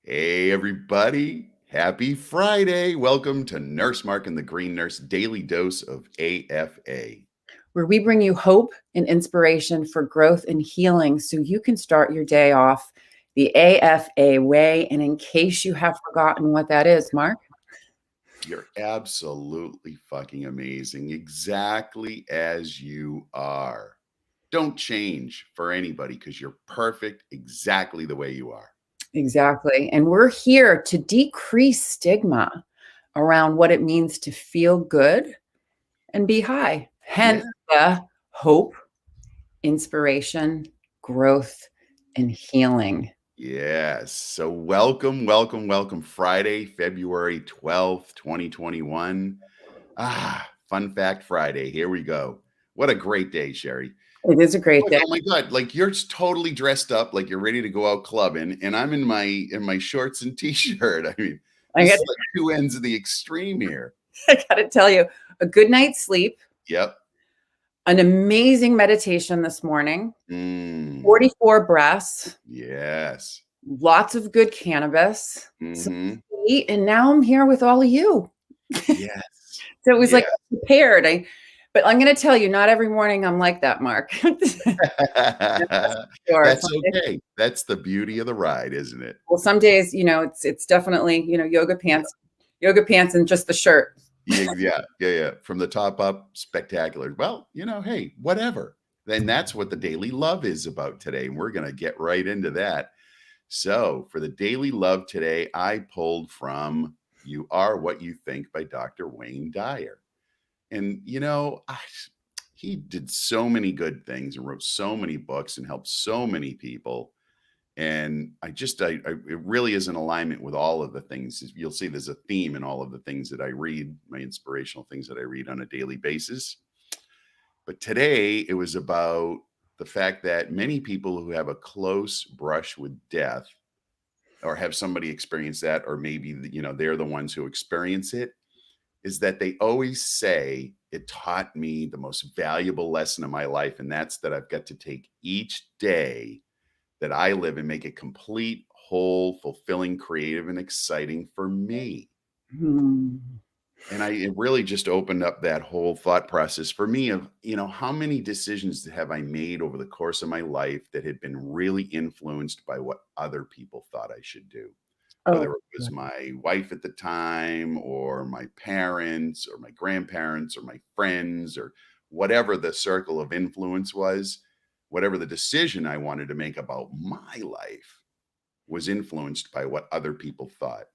Hey, everybody. Happy Friday. Welcome to Nurse Mark and the Green Nurse Daily Dose of AFA. Where we bring you hope and inspiration for growth and healing so you can start your day off the AFA way. And in case you have forgotten what that is, Mark. You're absolutely fucking amazing, exactly as you are. Don't change for anybody because you're perfect exactly the way you are. Exactly. And we're here to decrease stigma around what it means to feel good and be high. Hence the hope, inspiration, growth, and healing. Yes. So welcome Friday, February 12th, 2021. Fun fact Friday. Here we go. What a great day, Sherry. It is a great day. Oh my God. Like you're totally dressed up, like you're ready to go out clubbing, and I'm in my shorts and t-shirt. I mean, this is like two ends of the extreme here. I gotta tell you, a good night's sleep. Yep. An amazing meditation this morning. 44 breaths. Yes. Lots of good cannabis. And now I'm here with all of you. Yes. So it was like prepared. But I'm going to tell you, not every morning I'm like that, Mark. That's okay. That's the beauty of the ride, isn't it? Well, some days, it's definitely, yoga pants and just the shirt. Yeah. From the top up, spectacular. Well, hey, whatever. Then that's what the daily love is about today. And we're going to get right into that. So for the daily love today, I pulled from You Are What You Think by Dr. Wayne Dyer. And, he did so many good things and wrote so many books and helped so many people. And it really is in alignment with all of the things. You'll see there's a theme in all of the things that I read, my inspirational things that I read on a daily basis. But today it was about the fact that many people who have a close brush with death or have somebody experience that, or maybe, they're the ones who experience it, is that they always say, it taught me the most valuable lesson of my life. And that's that I've got to take each day that I live and make it complete, whole, fulfilling, creative, and exciting for me. And it really just opened up that whole thought process for me of, how many decisions have I made over the course of my life that had been really influenced by what other people thought I should do? Whether it was my wife at the time or my parents or my grandparents or my friends or whatever the circle of influence was, whatever the decision I wanted to make about my life was influenced by what other people thought.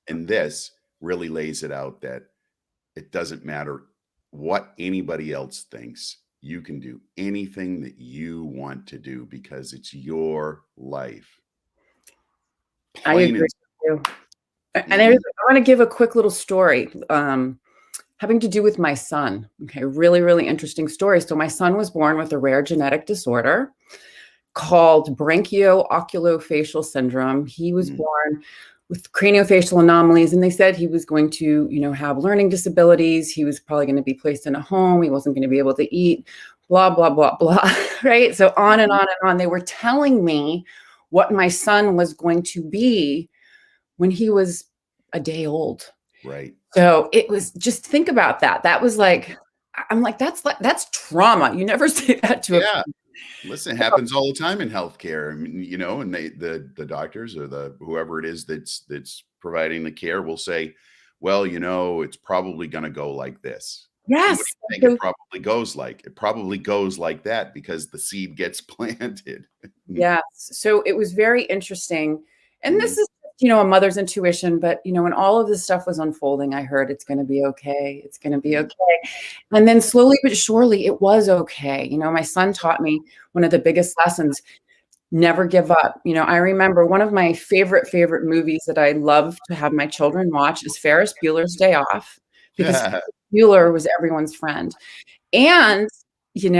And this really lays it out that it doesn't matter what anybody else thinks. You can do anything that you want to do because it's your life. I agree with you. And I want to give a quick little story having to do with my son. Okay, really, really interesting story. So my son was born with a rare genetic disorder called branchio-oculofacial syndrome. He was born with craniofacial anomalies, and they said he was going to, have learning disabilities. He was probably going to be placed in a home. He wasn't going to be able to eat, blah, blah, blah, blah, right? So on and on and on. They were telling me what my son was going to be when he was a day old. Right. So it was, just think about that. That was like, I'm like, that's trauma. You never say that to a Listen, it happens all the time in healthcare. I mean, and the doctors or whoever it is that's providing the care will say, well, it's probably going to go like this. Yes. It probably goes like that because the seed gets planted. Yes. So it was very interesting. And this is, a mother's intuition, but, when all of this stuff was unfolding, I heard it's going to be okay. It's going to be okay. And then slowly but surely it was okay. My son taught me one of the biggest lessons: never give up. I remember one of my favorite movies that I love to have my children watch is Ferris Bueller's Day Off, because Bueller was everyone's friend. And, why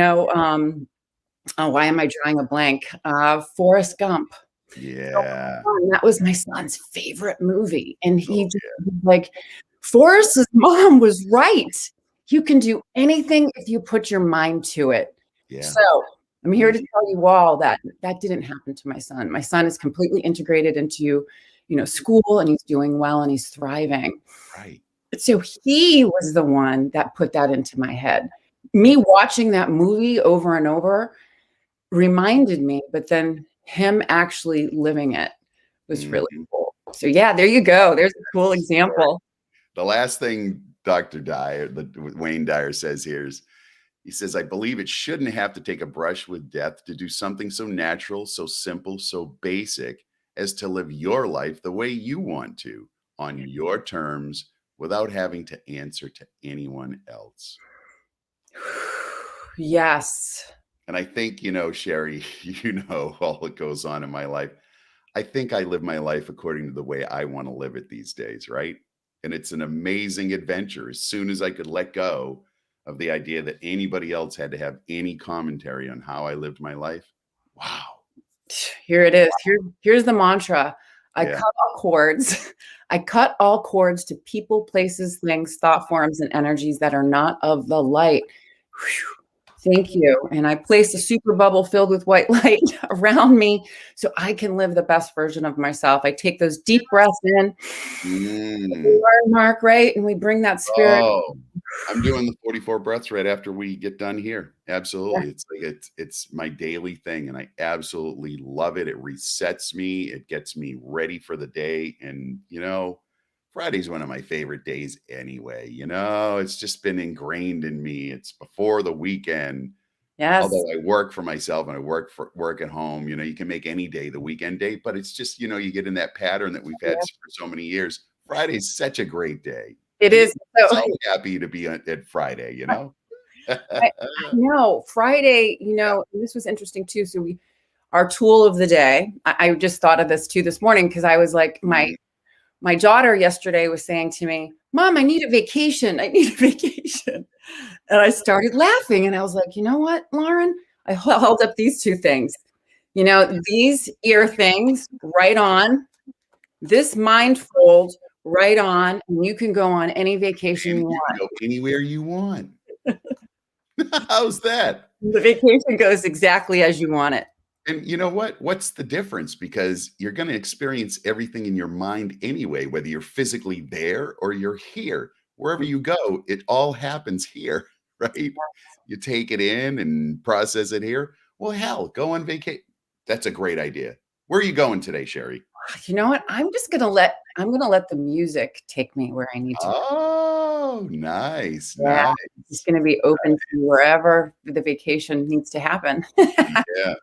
am I drawing a blank? Forrest Gump. Yeah. So that was my son's favorite movie. And he just like, Forrest's mom was right. You can do anything if you put your mind to it. Yeah. So I'm here to tell you all that that didn't happen to my son. My son is completely integrated into, school, and he's doing well and he's thriving. Right. So he was the one that put that into my head. Me watching that movie over and over reminded me, but then him actually living it was really cool. So yeah, there you go. There's a cool example. The last thing Dr. Dyer, Wayne Dyer says here is, he says, I believe it shouldn't have to take a brush with death to do something so natural, so simple, so basic as to live your life the way you want to, on your terms, without having to answer to anyone else. Yes. And I think, Sherry, all that goes on in my life. I think I live my life according to the way I want to live it these days, right? And it's an amazing adventure. As soon as I could let go of the idea that anybody else had to have any commentary on how I lived my life. Wow. Here it is. Here's the mantra. I cut all cords. I cut all cords to people, places, things, thought forms, and energies that are not of the light. Whew. Thank you. And I place a super bubble filled with white light around me so I can live the best version of myself. I take those deep breaths in. Mark, right? And we bring that spirit. Oh, I'm doing the 44 breaths right after we get done here. Absolutely. Yeah. It's like it's my daily thing, and I absolutely love it. It resets me. It gets me ready for the day. And, Friday's one of my favorite days anyway. It's just been ingrained in me. It's before the weekend. Yes. Although I work for myself and I work at home, you can make any day the weekend day, but it's just, you get in that pattern that we've had for so many years. Friday's such a great day. It is. So happy to be at Friday, I know Friday, and this was interesting too. So our tool of the day, I just thought of this too this morning, because I was like, my daughter yesterday was saying to me, Mom, I need a vacation. I need a vacation. And I started laughing, and I was like, you know what, Lauren? I held up these two things. These ear things, right on. This mind fold, right on. And you can go on any vacation you want. Go anywhere you want. How's that? The vacation goes exactly as you want it. And you know what? What's the difference? Because you're going to experience everything in your mind anyway, whether you're physically there or you're here. Wherever you go, it all happens here, right? You take it in and process it here. Well, hell, go on vacation. That's a great idea. Where are you going today, Sherry? You know what? I'm going to let the music take me where I need to. Oh, nice. Yeah, nice. It's going to be open to wherever the vacation needs to happen. Yeah.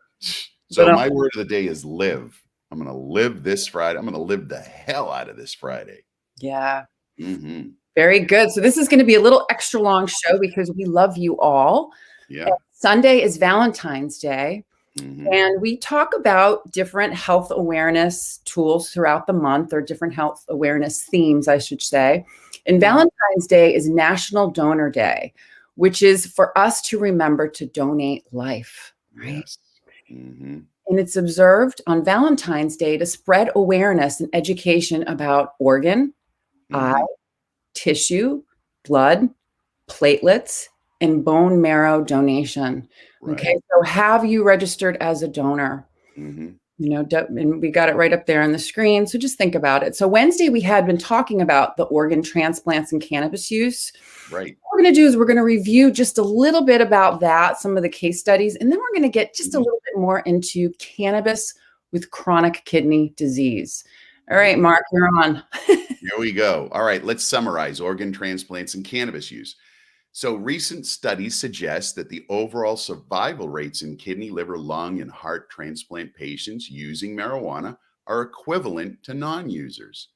So my word of the day is live. I'm going to live this Friday. I'm going to live the hell out of this Friday. Yeah. Mm-hmm. Very good. So this is going to be a little extra long show because we love you all. Yeah. And Sunday is Valentine's Day. Mm-hmm. And we talk about different health awareness tools throughout the month, or different health awareness themes, I should say. And Valentine's Day is National Donor Day, which is for us to remember to donate life. Right? Yes. Mm-hmm. And it's observed on Valentine's Day to spread awareness and education about organ, eye, tissue, blood, platelets, and bone marrow donation. Right. Okay, so have you registered as a donor? Mm-hmm. And we got it right up there on the screen. So just think about it. So Wednesday, we had been talking about the organ transplants and cannabis use. Right. What we're going to do is we're going to review just a little bit about that, some of the case studies, and then we're going to get just a little bit more into cannabis with chronic kidney disease. All right, Mark, you're on. Here we go. All right, let's summarize organ transplants and cannabis use. So recent studies suggest that the overall survival rates in kidney, liver, lung, and heart transplant patients using marijuana are equivalent to non-users.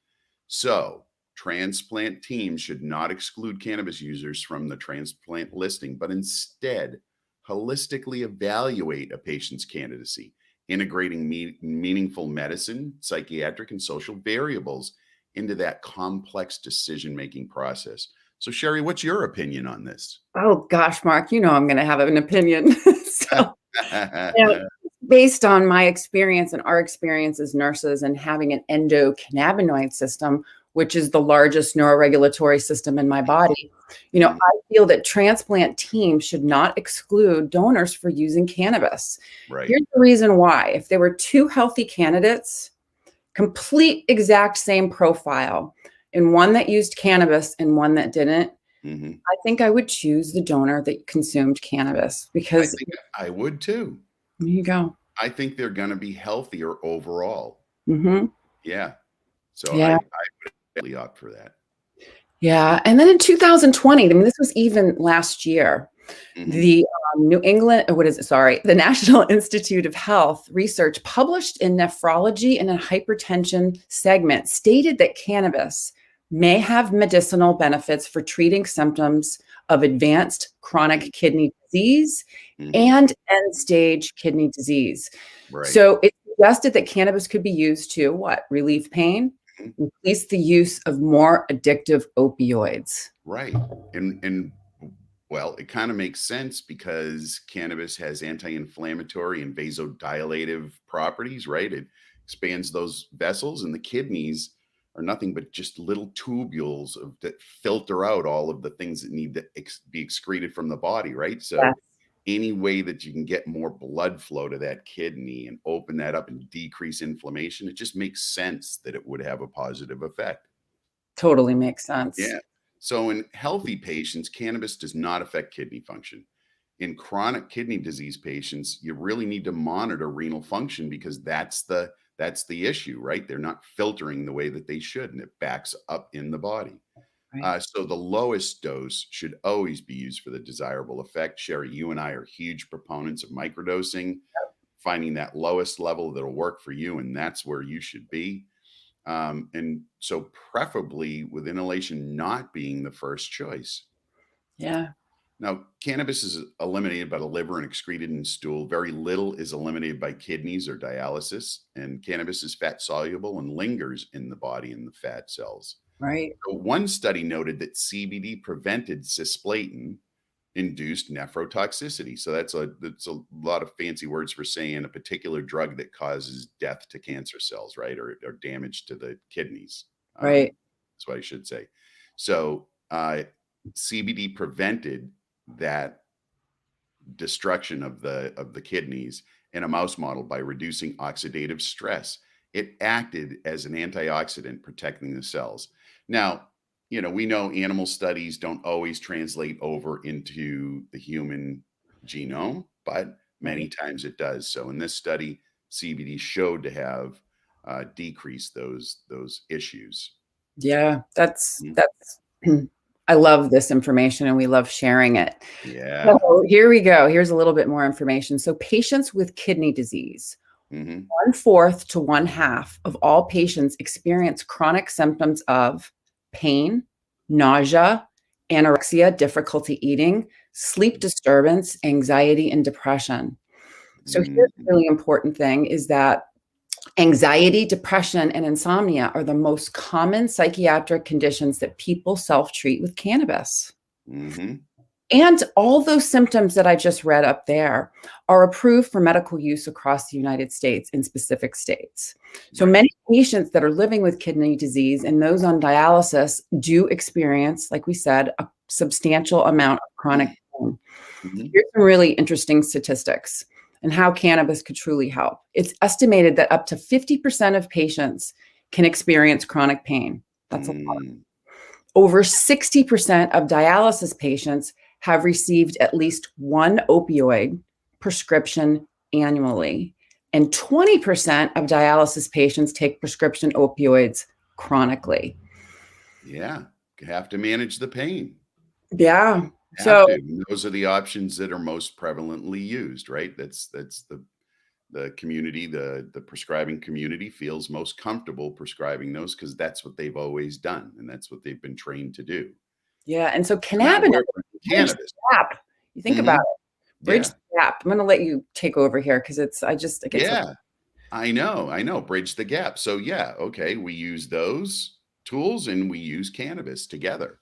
So transplant teams should not exclude cannabis users from the transplant listing, but instead holistically evaluate a patient's candidacy, integrating meaningful medicine, psychiatric, and social variables into that complex decision-making process. So, Sherry, what's your opinion on this? Oh, gosh, Mark, I'm going to have an opinion. So, based on my experience and our experience as nurses and having an endocannabinoid system, which is the largest neuroregulatory system in my body. Mhm. I feel that transplant teams should not exclude donors for using cannabis. Right. Here's the reason why. If there were two healthy candidates, complete exact same profile, and one that used cannabis and one that didn't, Mhm. I think I would choose the donor that consumed cannabis I because think I would too. there you go. I think they're gonna be healthier overall. Hmm. Yeah. So I Yeah. would definitely opt for that. Yeah. And then in 2020, I mean, this was even last year, Mhm. the New England, or what is it? Sorry, the National Institute of Health research published in Nephrology and a Hypertension segment stated that cannabis may have medicinal benefits for treating symptoms of advanced chronic kidney disease Mhm. and end stage kidney disease. Right. So it suggested that cannabis could be used to what? Relieve pain, Mhm. increase the use of more addictive opioids. Right. And well, it kind of makes sense because cannabis has anti-inflammatory and vasodilative properties, right? It expands those vessels, and the kidneys are nothing but just little tubules that filter out all of the things that need to be excreted from the body, right? Yes, So any way that you can get more blood flow to that kidney and open that up and decrease inflammation, it just makes sense that it would have a positive effect. totally makes sense. Yeah. So in healthy patients, cannabis does not affect kidney function. In chronic kidney disease patients, you really need to monitor renal function because that's the issue, right? They're not filtering the way that they should, and it backs up in the body. Right. So the lowest dose should always be used for the desirable effect. Sherry, you and I are huge proponents of microdosing, finding that lowest level that'll work for you, and that's where you should be. And so, preferably with inhalation not being the first choice. Yeah. Now, cannabis is eliminated by the liver and excreted in stool. Very little is eliminated by kidneys or dialysis. And cannabis is fat soluble and lingers in the body in the fat cells. Right. So one study noted that CBD prevented cisplatin induced nephrotoxicity. So that's a lot of fancy words for saying a particular drug that causes death to cancer cells, right, or damage to the kidneys. Right. That's what I should say. So CBD prevented that destruction of the kidneys in a mouse model by reducing oxidative stress. It acted as an antioxidant protecting the cells. Now, we know animal studies don't always translate over into the human genome, but many Right. times it does. So in this study, CBD showed to have decreased those issues. Yeah. That's Mhm. that's I love this information and we love sharing it. Yeah. So here we go. Here's a little bit more information. So patients with kidney disease, Hmm. 1/4 to 1/2 of all patients experience chronic symptoms of pain, nausea, anorexia, difficulty eating, sleep disturbance, anxiety, and depression. So here's the really important thing is that anxiety, depression, and insomnia are the most common psychiatric conditions that people self-treat with cannabis. Hmm. And all those symptoms that I just read up there are approved for medical use across the United States in specific states. So Right. many patients that are living with kidney disease and those on dialysis do experience, like we said, a substantial amount of chronic pain. Mhm. Here's some really interesting statistics and how cannabis could truly help. It's estimated that up to 50% of patients can experience chronic pain. That's a lot. Mm. Over 60% of dialysis patients have received at least one opioid prescription annually, and 20% of dialysis patients take prescription opioids chronically. Yeah, you have to manage the pain. Yeah. Have So, to. And those are the options that are most prevalently used, right? That's the community, the prescribing community feels most comfortable prescribing those because that's what they've always done and that's what they've been trained to do. yeah. And so So now cannabinoids we're bridge the cannabis. gap. You think about Mhm. it, bridge Yeah. the gap. I'm going to let you take over here because it gets a, Yeah. I know. Bridge the gap. So yeah, okay, we use those tools and we use cannabis together.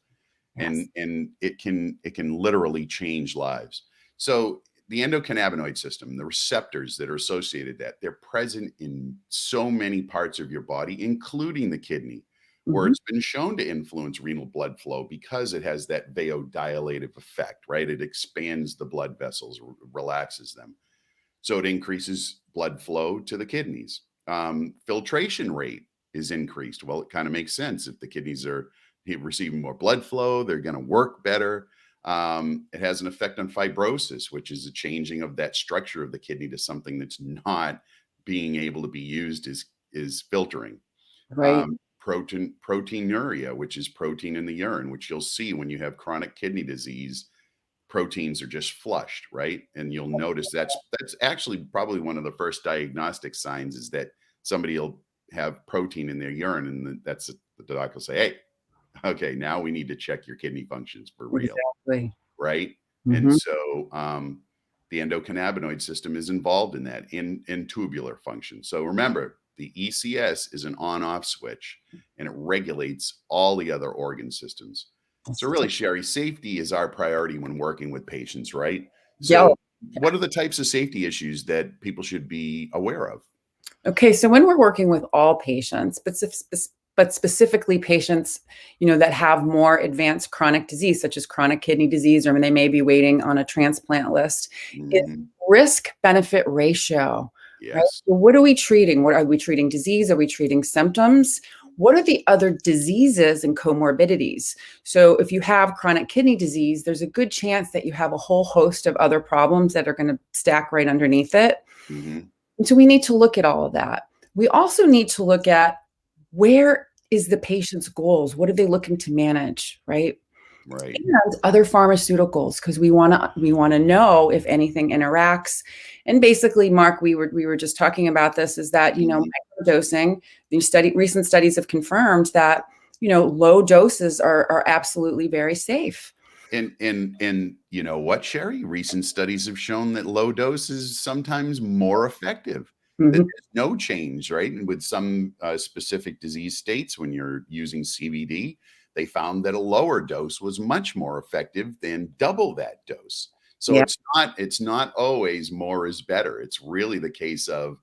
yes. And it can literally change lives. So the endocannabinoid system, the receptors that are associated that they're present in so many parts of your body, including the kidney. or it's been shown to influence renal blood flow because it has that vasodilative effect, right? It expands the blood vessels, relaxes them. So it increases blood flow to the kidneys. Filtration rate is increased. Well, it kind of makes sense. If the kidneys are receiving more blood flow, they're going to work better. It has an effect on fibrosis, which is a changing of that structure of the kidney to something that's not being able to be used is filtering. Right. Proteinuria, which is protein in the urine, which you'll see when you have chronic kidney disease. Proteins are just flushed, right? And you'll notice that's actually probably one of the first diagnostic signs is that somebody will have protein in their urine, and that's the doctor will say, "Hey, okay, now we need to check your kidney functions for real." Exactly. Right? And so the endocannabinoid system is involved in that, in tubular function. So remember, the ECS is an on-off switch, and it regulates all the other organ systems. So really, Sherry, safety is our priority when working with patients, right? So what are the types of safety issues that people should be aware of? Okay, so when we're working with all patients, but specifically patients, that have more advanced chronic disease, such as chronic kidney disease, or they may be waiting on a transplant list, is risk-benefit ratio. Yes. Right? So what are we treating? What are we treating? Disease? Are we treating symptoms? What are the other diseases and comorbidities? So if you have chronic kidney disease, there's a good chance that you have a whole host of other problems that are going to stack right underneath it. And so we need to look at all of that. We also need to look at where is the patient's goals? What are they looking to manage, right? Right. And other pharmaceuticals, because we want to know if anything interacts. And basically, Mark, we were just talking about this, is that microdosing. Recent studies have confirmed that low doses are absolutely very safe. And you know what, Sherry? Recent studies have shown that low dose is sometimes more effective. That there's no change, right? And with some specific disease states, when you're using CBD, they found that a lower dose was much more effective than double that dose. So it's not always more is better. It's really the case of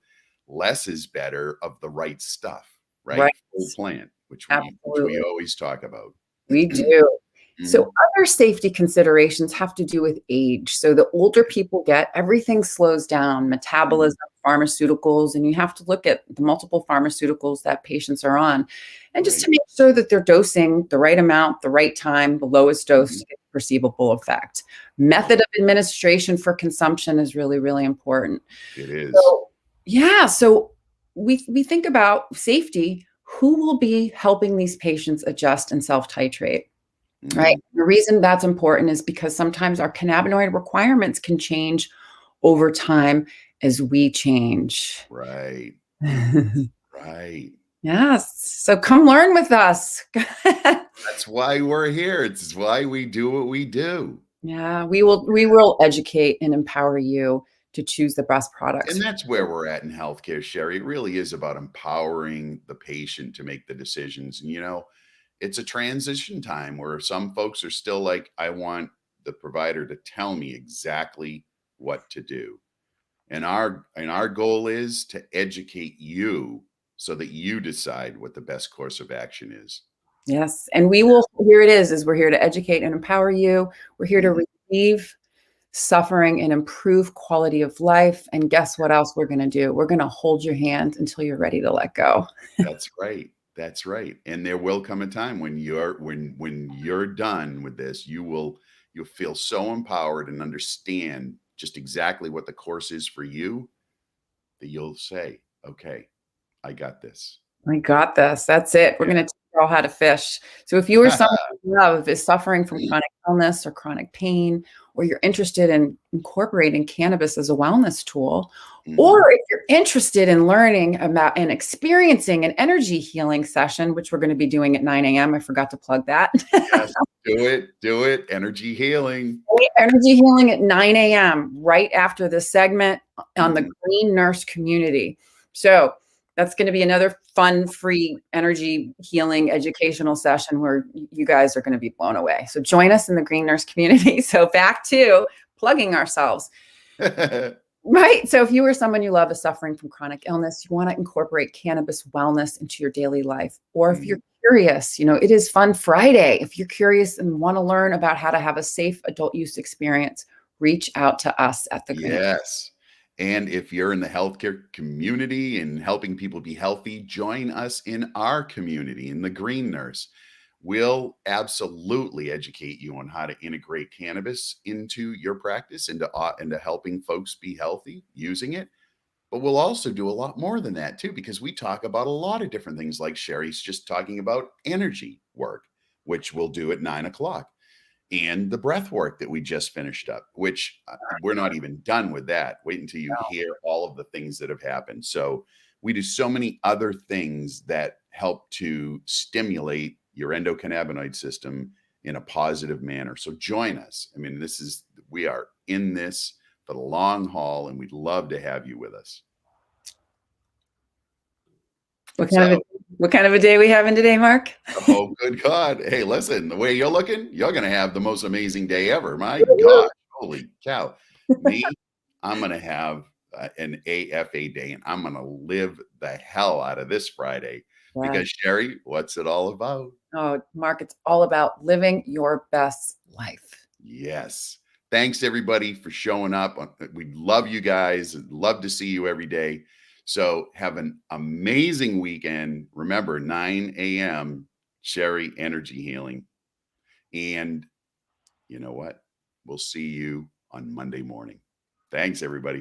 less is better of the right stuff, right? Full plant, which we always talk about. We do. So other safety considerations have to do with age. So the older people get, everything slows down, metabolism, pharmaceuticals, and you have to look at the multiple pharmaceuticals that patients are on. And just to make sure that they're dosing the right amount, the right time, the lowest dose to get perceivable effect. Method of administration for consumption is really, really important. It is. So, so we think about safety. Who will be helping these patients adjust and self-titrate? Right. The reason that's important is because sometimes our cannabinoid requirements can change over time as we change. Right. Right. Yes. So come learn with us. That's why we're here. It's why we do what we do. Yeah, we will educate and empower you to choose the best products. And that's where we're at in healthcare, Sherry. It really is about empowering the patient to make the decisions. And it's a transition time where some folks are still like, I want the provider to tell me exactly what to do. And our goal is to educate you so that you decide what the best course of action is. Yes. And here it is we're here to educate and empower you. We're here to relieve suffering and improve quality of life. And guess what else we're going to do? We're going to hold your hand until you're ready to let go. That's right. That's right. And there will come a time when you're done with this, you'll feel so empowered and understand just exactly what the course is for you that you'll say, okay, I got this. I got this. That's it. We're going to teach you all how to fish. So if you or someone you love is suffering from chronic illness or chronic pain, or you're interested in incorporating cannabis as a wellness tool, or if you're interested in learning about and experiencing an energy healing session, which we're going to be doing at 9 a.m. I forgot to plug that. Yes, do it. Energy healing. Energy healing at 9 a.m. right after this segment on the Green Nurse community. So that's going to be another fun, free energy healing educational session where you guys are going to be blown away. So join us in the Green Nurse community. So back to plugging ourselves. Right. So if you or someone you love is suffering from chronic illness, you want to incorporate cannabis wellness into your daily life, or if you're curious, it is Fun Friday. If you're curious and want to learn about how to have a safe adult use experience, reach out to us at the Green. Yes. And if you're in the healthcare community and helping people be healthy, join us in our community, in the Green Nurse. We'll absolutely educate you on how to integrate cannabis into your practice, into helping folks be healthy using it. But we'll also do a lot more than that too, because we talk about a lot of different things, like Sherry's just talking about energy work, which we'll do at 9 o'clock, and the breath work that we just finished up, which we're not even done with that. Wait until you hear all of the things that have happened. So we do so many other things that help to stimulate your endocannabinoid system in a positive manner. So join us. I mean, we are in this for the long haul, and we'd love to have you with us. What kind of a day we having today, Mark? Oh, good God. Hey, listen, the way you're looking, you're going to have the most amazing day ever. My God, holy cow. Me, I'm going to have an AFA day, and I'm going to live the hell out of this Friday. Yeah. Because Sherry, what's it all about? Oh, Mark, it's all about living your best life. Yes. Thanks, everybody, for showing up. We love you guys. Love to see you every day. So have an amazing weekend. Remember, 9 a.m., Sherry Energy Healing. And you know what? We'll see you on Monday morning. Thanks, everybody.